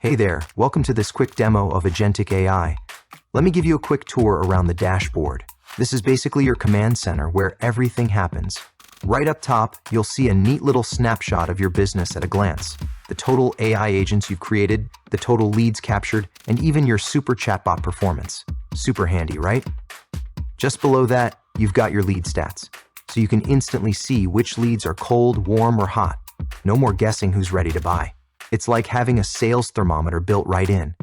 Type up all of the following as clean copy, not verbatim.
Hey there, welcome to this quick demo of Agentic AI. Let me give you a quick tour around the dashboard. This is basically your command center where everything happens. Right up top, you'll see a neat little snapshot of your business at a glance. The total AI agents you've created, the total leads captured, and even your super chatbot performance. Super handy, right? Just below that, you've got your lead stats, so you can instantly see which leads are cold, warm, or hot. No more guessing who's ready to buy. It's like having a sales thermometer built right in.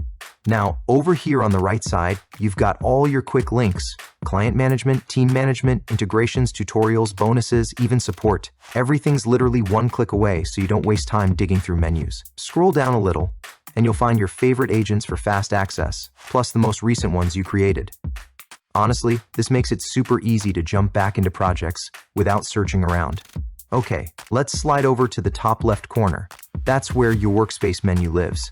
Now, over here on the right side, you've got all your quick links: client management, team management, integrations, tutorials, bonuses, even support. Everything's literally one click away, so you don't waste time digging through menus. Scroll down a little, and you'll find your favorite agents for fast access, plus the most recent ones you created. Honestly, this makes it super easy to jump back into projects without searching around. Okay, let's slide over to the top left corner. That's where your workspace menu lives.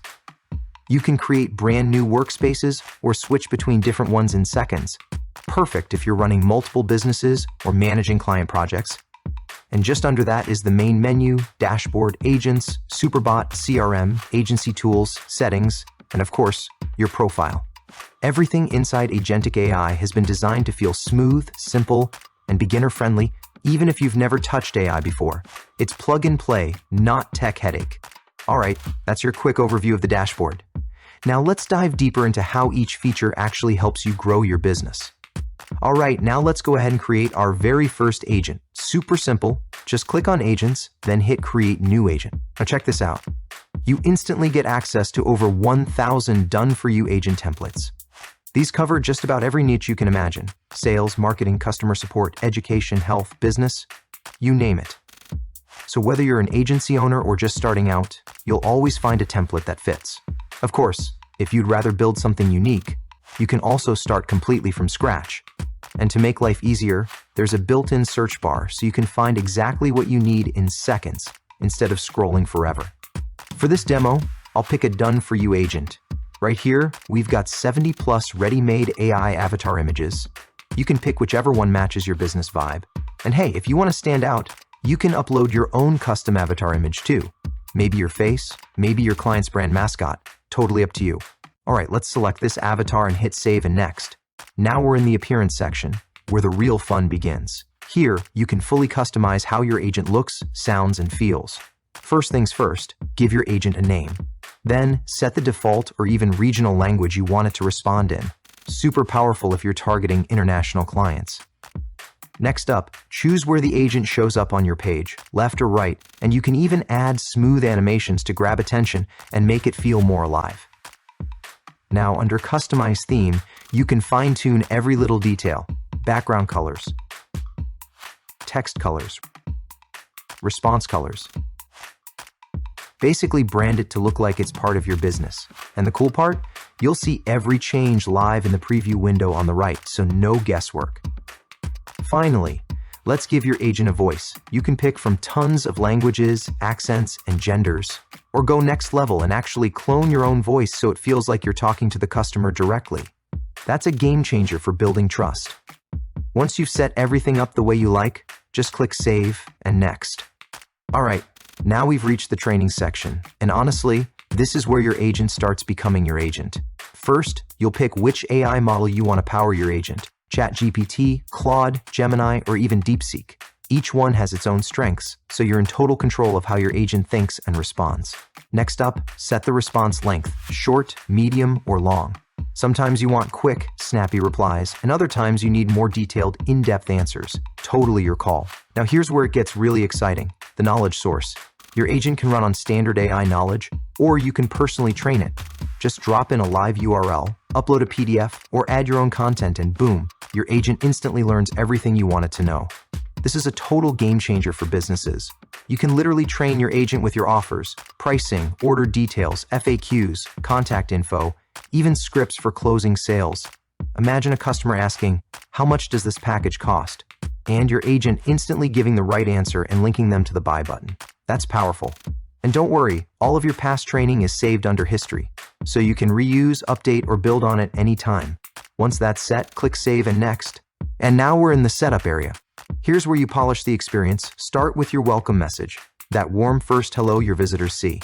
You can create brand new workspaces or switch between different ones in seconds. Perfect if you're running multiple businesses or managing client projects. And just under that is the main menu, dashboard, agents, Superbot, CRM, agency tools, settings, and of course, your profile. Everything inside Agentic AI has been designed to feel smooth, simple, and beginner-friendly, even if you've never touched AI before. It's plug and play, not tech headache. All right, that's your quick overview of the dashboard. Now let's dive deeper into how each feature actually helps you grow your business. All right, now let's go ahead and create our very first agent. Super simple. Just click on Agents, then hit Create New Agent. Now check this out. You instantly get access to over 1,000 done-for-you agent templates. These cover just about every niche you can imagine: sales, marketing, customer support, education, health, business, you name it. So whether you're an agency owner or just starting out, you'll always find a template that fits. Of course, if you'd rather build something unique, you can also start completely from scratch. And to make life easier, there's a built-in search bar so you can find exactly what you need in seconds instead of scrolling forever. For this demo, I'll pick a done-for-you agent. Right here, we've got 70 plus ready-made AI avatar images. You can pick whichever one matches your business vibe. And hey, if you want to stand out, you can upload your own custom avatar image too. Maybe your face, maybe your client's brand mascot, totally up to you. All right, let's select this avatar and hit Save and Next. Now we're in the appearance section, where the real fun begins. Here, you can fully customize how your agent looks, sounds, and feels. First things first, give your agent a name. Then, set the default or even regional language you want it to respond in. Super powerful if you're targeting international clients. Next up, choose where the agent shows up on your page, left or right, and you can even add smooth animations to grab attention and make it feel more alive. Now, under Customize Theme, you can fine-tune every little detail: background colors, text colors, response colors. Basically brand it to look like it's part of your business. And the cool part? You'll see every change live in the preview window on the right, so no guesswork. Finally, let's give your agent a voice. You can pick from tons of languages, accents, and genders. Or go next level and actually clone your own voice so it feels like you're talking to the customer directly. That's a game changer for building trust. Once you've set everything up the way you like, just click Save and Next. All right. Now we've reached the training section, and honestly, this is where your agent starts becoming your agent. First, you'll pick which AI model you want to power your agent: ChatGPT, Claude, Gemini, or even DeepSeek. Each one has its own strengths, so you're in total control of how your agent thinks and responds. Next up, set the response length: short, medium, or long. Sometimes you want quick, snappy replies, and other times you need more detailed, in-depth answers. Totally your call. Now here's where it gets really exciting: the knowledge source. Your agent can run on standard AI knowledge, or you can personally train it. Just drop in a live URL, upload a PDF, or add your own content, and boom, your agent instantly learns everything you want it to know. This is a total game changer for businesses. You can literally train your agent with your offers, pricing, order details, FAQs, contact info, even scripts for closing sales. Imagine a customer asking, "How much does this package cost?" And your agent instantly giving the right answer and linking them to the buy button. That's powerful. And don't worry, all of your past training is saved under history, so you can reuse, update, or build on it anytime. Once that's set, click Save and Next. And now we're in the setup area. Here's where you polish the experience. Start with your welcome message, that warm first hello your visitors see.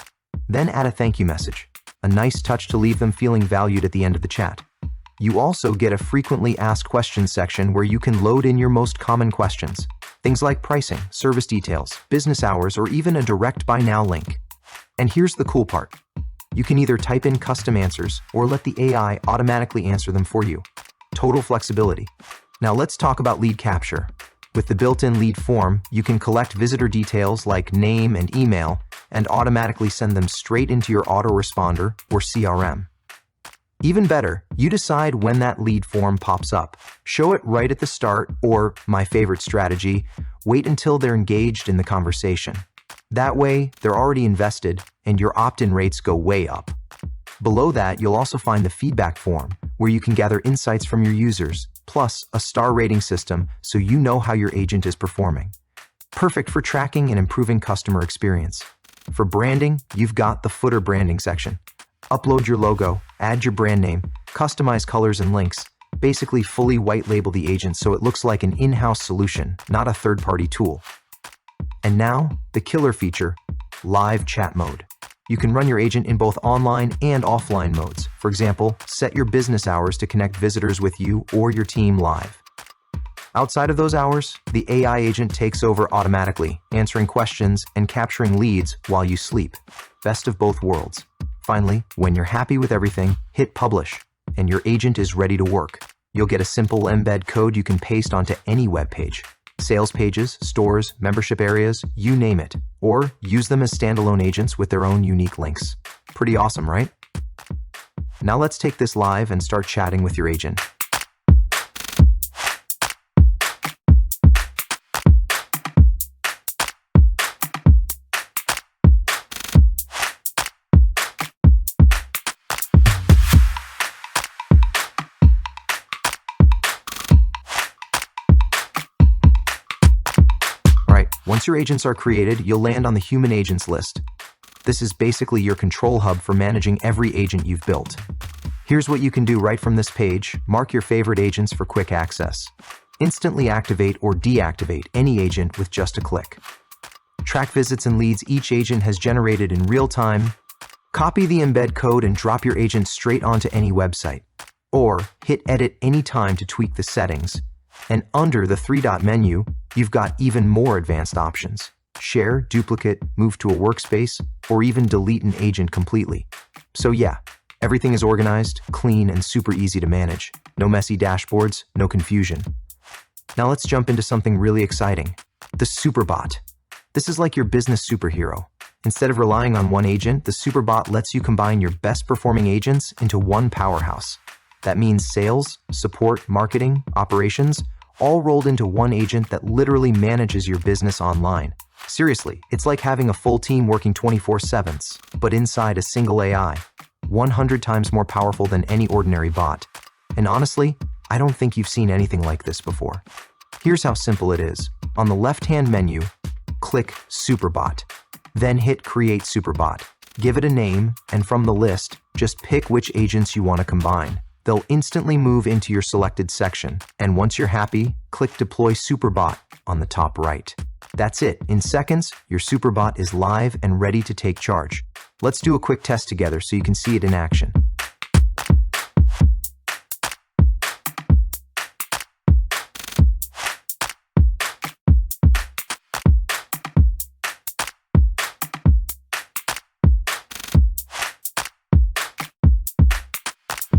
Then add a thank you message, a nice touch to leave them feeling valued at the end of the chat. You also get a frequently asked questions section where you can load in your most common questions. Things like pricing, service details, business hours, or even a direct buy now link. And here's the cool part. You can either type in custom answers or let the AI automatically answer them for you. Total flexibility. Now let's talk about lead capture. With the built-in lead form, you can collect visitor details like name and email and automatically send them straight into your autoresponder or CRM. Even better, you decide when that lead form pops up. Show it right at the start, or, my favorite strategy, wait until they're engaged in the conversation. That way, they're already invested and your opt-in rates go way up. Below that, you'll also find the feedback form, where you can gather insights from your users, plus a star rating system so you know how your agent is performing. Perfect for tracking and improving customer experience. For branding, you've got the footer branding section. Upload your logo, add your brand name, customize colors and links, basically fully white label the agent so it looks like an in-house solution, not a third-party tool. And now, the killer feature, live chat mode. You can run your agent in both online and offline modes. For example, set your business hours to connect visitors with you or your team live. Outside of those hours, the AI agent takes over automatically, answering questions and capturing leads while you sleep. Best of both worlds. Finally, when you're happy with everything, hit publish, and your agent is ready to work. You'll get a simple embed code you can paste onto any web page. Sales pages, stores, membership areas, you name it. Or use them as standalone agents with their own unique links. Pretty awesome, right? Now let's take this live and start chatting with your agent. Once your agents are created, you'll land on the Human Agents list. This is basically your control hub for managing every agent you've built. Here's what you can do right from this page. Mark your favorite agents for quick access. Instantly activate or deactivate any agent with just a click. Track visits and leads each agent has generated in real time. Copy the embed code and drop your agent straight onto any website. Or hit edit anytime to tweak the settings. And under the three-dot menu, you've got even more advanced options. Share, duplicate, move to a workspace, or even delete an agent completely. So yeah, everything is organized, clean, and super easy to manage. No messy dashboards, no confusion. Now let's jump into something really exciting. The Superbot. This is like your business superhero. Instead of relying on one agent, the Superbot lets you combine your best performing agents into one powerhouse. That means sales, support, marketing, operations, all rolled into one agent that literally manages your business online. Seriously, it's like having a full team working 24/7, but inside a single AI. 100 times more powerful than any ordinary bot. And honestly, I don't think you've seen anything like this before. Here's how simple it is. On the left-hand menu, click Superbot. Then hit Create Superbot. Give it a name, and from the list, just pick which agents you want to combine. They'll instantly move into your selected section, and once you're happy, click Deploy Superbot on the top right. That's it. In seconds, your Superbot is live and ready to take charge. Let's do a quick test together so you can see it in action.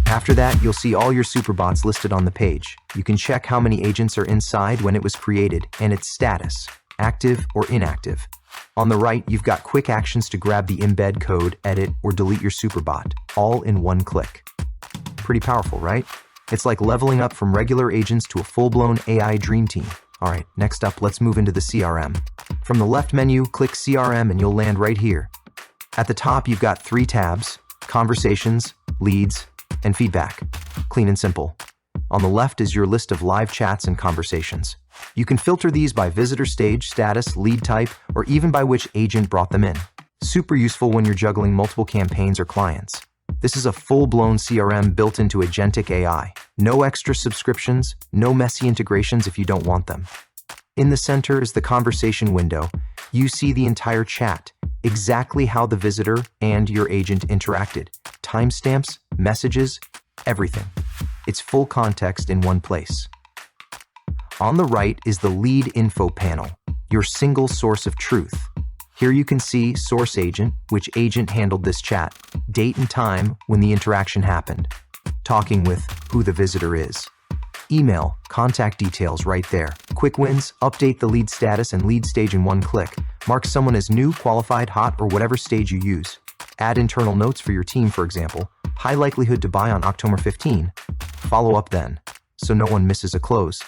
After that, you'll see all your Superbots listed on the page. You can check how many agents are inside when it was created and its status, active or inactive. On the right, you've got quick actions to grab the embed code, edit, or delete your Superbot, all in one click. Pretty powerful, right? It's like leveling up from regular agents to a full-blown AI dream team. All right, next up, let's move into the CRM. From the left menu, click CRM and you'll land right here. At the top, you've got 3 tabs: Conversations, Leads, and Feedback. Clean and simple. On the left is your list of live chats and conversations. You can filter these by visitor stage, status, lead type, or even by which agent brought them in. Super useful when you're juggling multiple campaigns or clients. This is a full-blown CRM built into Agentic AI. No extra subscriptions, no messy integrations if you don't want them. In the center is the conversation window. You see the entire chat, exactly how the visitor and your agent interacted. timestamps, messages, everything. It's full context in one place. On the right is the lead info panel, your single source of truth. Here you can see source agent, which agent handled this chat, date and time when the interaction happened, talking with who the visitor is. Email, contact details right there. Quick wins, update the lead status and lead stage in one click. Mark someone as new, qualified, hot, or whatever stage you use. Add internal notes for your team, for example. High likelihood to buy on October 15. Follow up then, so no one misses a close.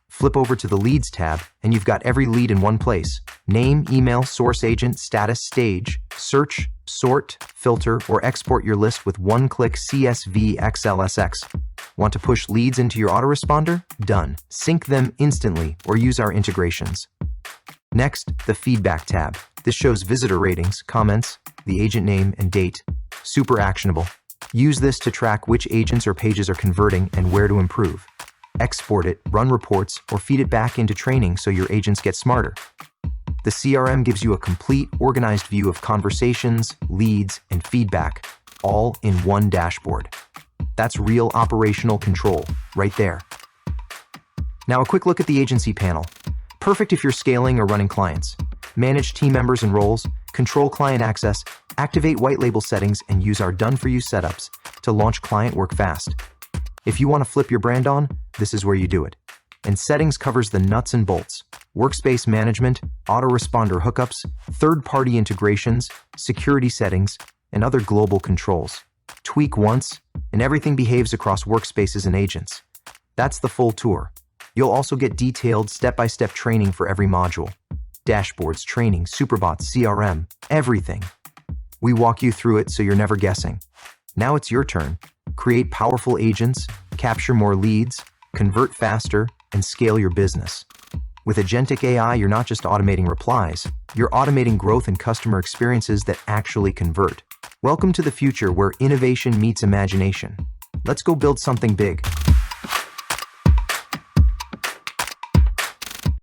Flip over to the Leads tab, and you've got every lead in one place. Name, email, source agent, status, stage. Search, sort, filter, or export your list with one-click CSV XLSX. Want to push leads into your autoresponder? Done. Sync them instantly or use our integrations. Next, the Feedback tab. This shows visitor ratings, comments, the agent name, and date. Super actionable. Use this to track which agents or pages are converting and where to improve. Export it, run reports, or feed it back into training so your agents get smarter. The CRM gives you a complete, organized view of conversations, leads, and feedback, all in one dashboard. That's real operational control, right there. Now a quick look at the agency panel. Perfect if you're scaling or running clients. Manage team members and roles, control client access, activate white label settings, and use our done-for-you setups to launch client work fast. If you want to flip your brand on, this is where you do it. And settings covers the nuts and bolts: workspace management, autoresponder hookups, third-party integrations, security settings, and other global controls. Tweak once, and everything behaves across workspaces and agents. That's the full tour. You'll also get detailed step-by-step training for every module. Dashboards, training, Superbots, CRM, everything. We walk you through it so you're never guessing. Now it's your turn. Create powerful agents, capture more leads, convert faster, and scale your business. With Agentic AI, you're not just automating replies, you're automating growth and customer experiences that actually convert. Welcome to the future where innovation meets imagination. Let's go build something big.